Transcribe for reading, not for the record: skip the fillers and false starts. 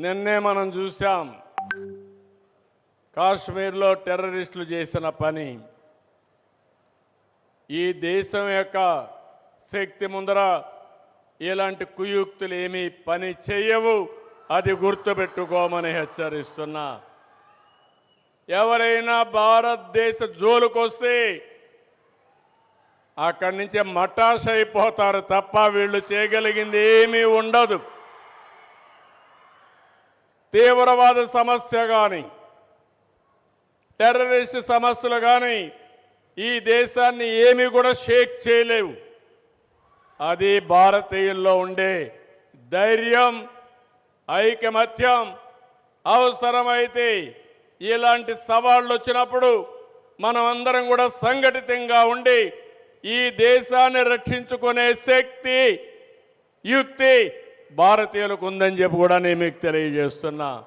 నిన్నే మనం చూసాం కాశ్మీర్లో టెర్రరిస్టులు చేసిన పని. ఈ దేశం యొక్క శక్తి ముందర ఇలాంటి కుయుక్తులు ఏమీ పని చేయవు. అది గుర్తుపెట్టుకోమని హెచ్చరిస్తున్నా. ఎవరైనా భారతదేశ జోలుకొస్తే అక్కడి నుంచి మటాష్ అయిపోతారు తప్ప వీళ్ళు చేయగలిగింది ఏమీ ఉండదు. తీవ్రవాద సమస్య కానీ టెర్రరిస్ట్ సమస్యలు కానీ ఈ దేశాన్ని ఏమీ కూడా షేక్ చేయలేవు. అది భారతీయుల్లో ఉండే ధైర్యం, ఐకమత్యం. అవసరమైతే ఇలాంటి సవాళ్ళు వచ్చినప్పుడు మనం అందరం కూడా సంఘటితంగా ఉండి ఈ దేశాన్ని రక్షించుకునే శక్తి, యుక్తి భారతీయులకు ఉందని చెప్పి కూడా నేను మీకు తెలియజేస్తున్నా.